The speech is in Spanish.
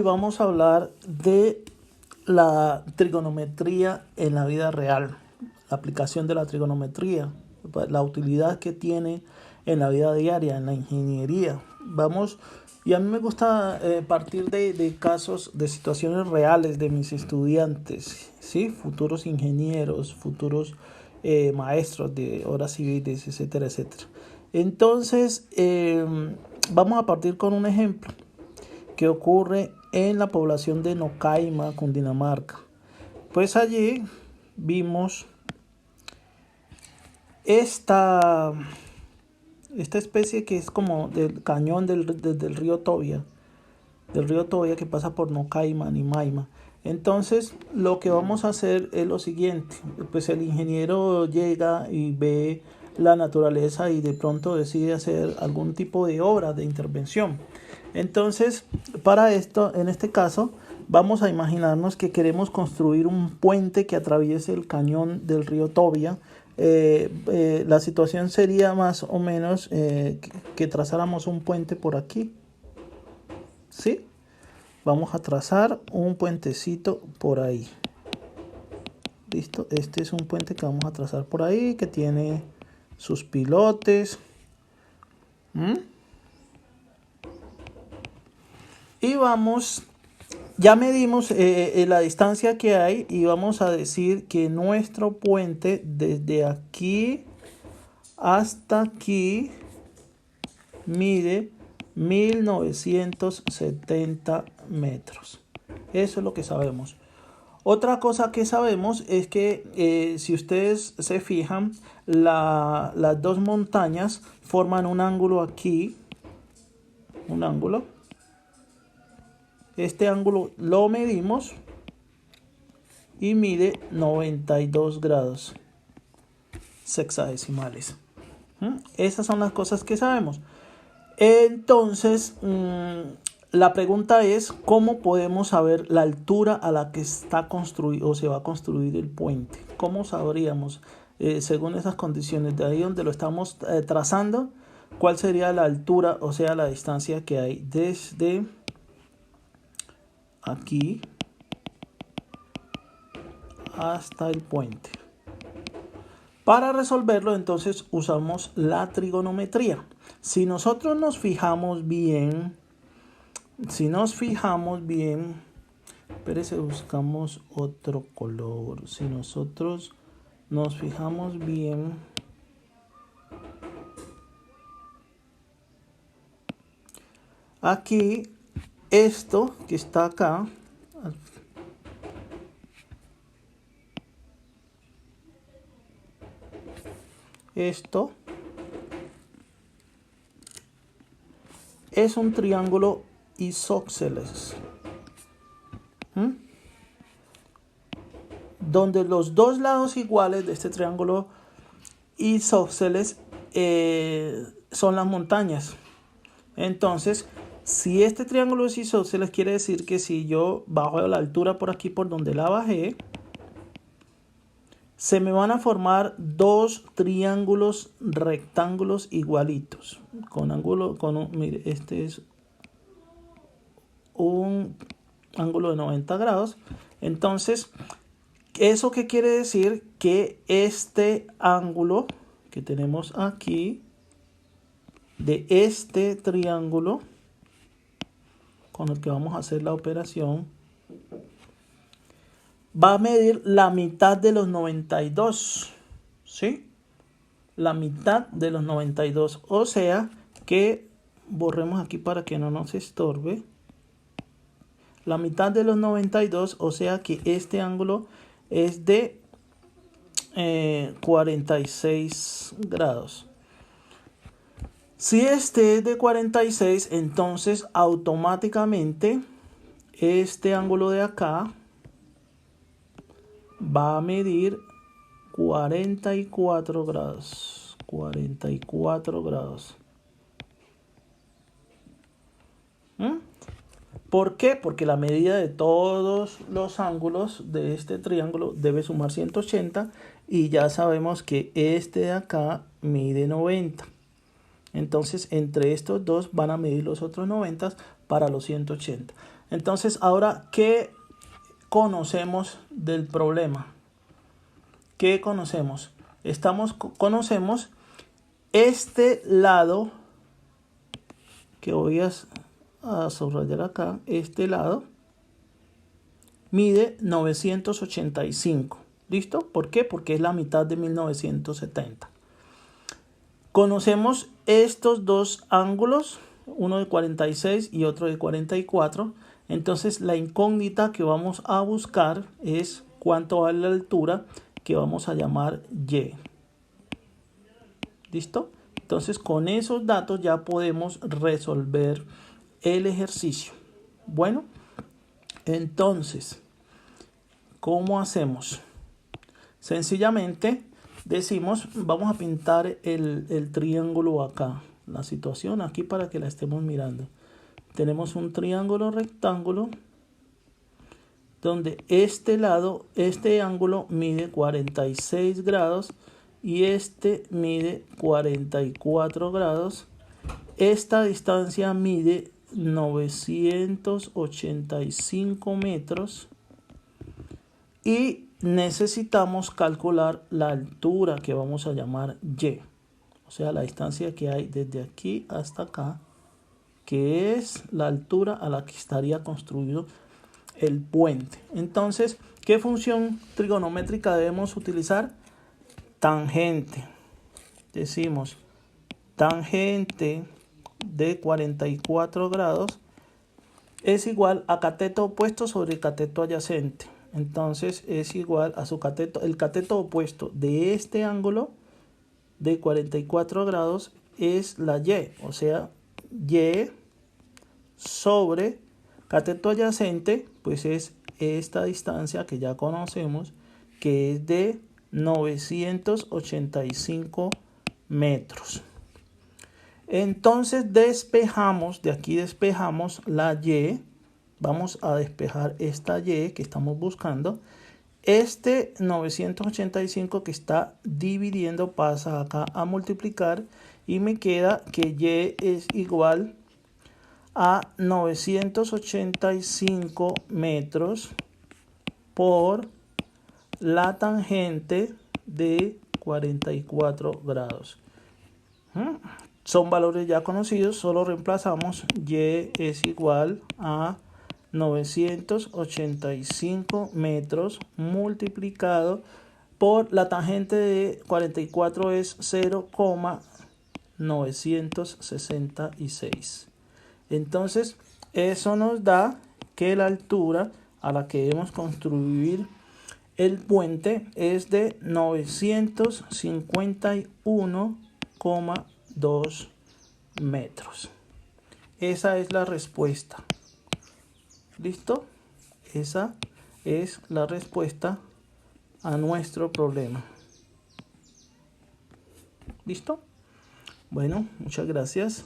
Hoy vamos a hablar de la trigonometría en la vida real, la aplicación de la trigonometría, la utilidad que tiene en la vida diaria, en la ingeniería. Y a mí me gusta partir de casos, de situaciones reales de mis estudiantes, ¿sí? Futuros ingenieros, futuros maestros de obras civiles, etcétera, etcétera. Entonces, vamos a partir con un ejemplo que ocurre en la población de Nocaima, Cundinamarca. Pues allí vimos esta especie que es como del cañón del río Tobia, que pasa por Nocaima, Nimaima. Entonces, lo que vamos a hacer es lo siguiente. Pues el ingeniero llega y ve la naturaleza y de pronto decide hacer algún tipo de obra de intervención. Entonces, para esto, en este caso, vamos a imaginarnos que queremos construir un puente que atraviese el cañón del río Tobia. La situación sería más o menos que trazáramos un puente por aquí, ¿sí? Vamos a trazar un puentecito por ahí. ¿Listo? Este es un puente que vamos a trazar por ahí, que tiene sus pilotes. Y ya medimos la distancia que hay y vamos a decir que nuestro puente desde aquí hasta aquí mide 1970 metros. Eso es lo que sabemos. Otra cosa que sabemos es que si ustedes se fijan, las dos montañas forman un ángulo aquí, un ángulo. Este ángulo lo medimos y mide 92 grados sexagesimales. Esas son las cosas que sabemos. Entonces, la pregunta es, ¿cómo podemos saber la altura a la que está construido o se va a construir el puente? ¿Cómo sabríamos, según esas condiciones, de ahí donde lo estamos trazando, cuál sería la altura, o sea, la distancia que hay desde aquí hasta el puente? Para resolverlo, entonces usamos la trigonometría. Si nosotros nos fijamos bien, espérese, buscamos otro color. Si nosotros nos fijamos bien, aquí, esto que está acá, esto es un triángulo isósceles, donde los dos lados iguales de este triángulo isósceles son las montañas. Entonces, si este triángulo es isósceles, quiere decir que si yo bajo la altura por aquí por donde la bajé, se me van a formar dos triángulos rectángulos igualitos. Mire, este es un ángulo de 90 grados. Entonces, ¿eso qué quiere decir? Que este ángulo que tenemos aquí, de este triángulo con el que vamos a hacer la operación, va a medir la mitad de los 92, ¿sí? La mitad de los 92, o sea que borremos aquí para que no nos estorbe. La mitad de los 92, o sea que este ángulo es de 46 grados. Si este es de 46, entonces automáticamente este ángulo de acá va a medir 44 grados. 44 grados. ¿Por qué? Porque la medida de todos los ángulos de este triángulo debe sumar 180 y ya sabemos que este de acá mide 90. Entonces, entre estos dos van a medir los otros 90 para los 180. Entonces, ahora, ¿qué conocemos del problema? ¿Qué conocemos? Conocemos este lado, que voy a subrayar acá, este lado mide 985. ¿Listo? ¿Por qué? Porque es la mitad de 1970. Conocemos estos dos ángulos, uno de 46 y otro de 44. Entonces la incógnita que vamos a buscar es cuánto vale la altura, que vamos a llamar Y. ¿Listo? Entonces con esos datos ya podemos resolver el ejercicio. Bueno, entonces, ¿cómo hacemos? Sencillamente decimos, vamos a pintar el triángulo acá. La situación aquí para que la estemos mirando. Tenemos un triángulo rectángulo donde este lado, este ángulo mide 46 grados y este mide 44 grados. Esta distancia mide 985 metros y necesitamos calcular la altura que vamos a llamar Y. O sea, la distancia que hay desde aquí hasta acá, que es la altura a la que estaría construido el puente. Entonces, ¿qué función trigonométrica debemos utilizar? Tangente. Decimos, tangente de 44 grados es igual a cateto opuesto sobre cateto adyacente. Entonces es igual a su cateto, el cateto opuesto de este ángulo de 44 grados es la Y, o sea, Y sobre cateto adyacente, pues es esta distancia que ya conocemos, que es de 985 metros. Entonces despejamos, de aquí despejamos la Y, vamos a despejar esta Y que estamos buscando. Este 985 que está dividiendo pasa acá a multiplicar y me queda que Y es igual a 985 metros por la tangente de 44 grados. Son valores ya conocidos, solo reemplazamos. Y es igual a 985 metros multiplicado por la tangente de 44 es 0,966. Entonces, eso nos da que la altura a la que debemos construir el puente es de 951,2 metros. Esa es la respuesta. ¿Listo? Esa es la respuesta a nuestro problema. ¿Listo? Bueno, muchas gracias.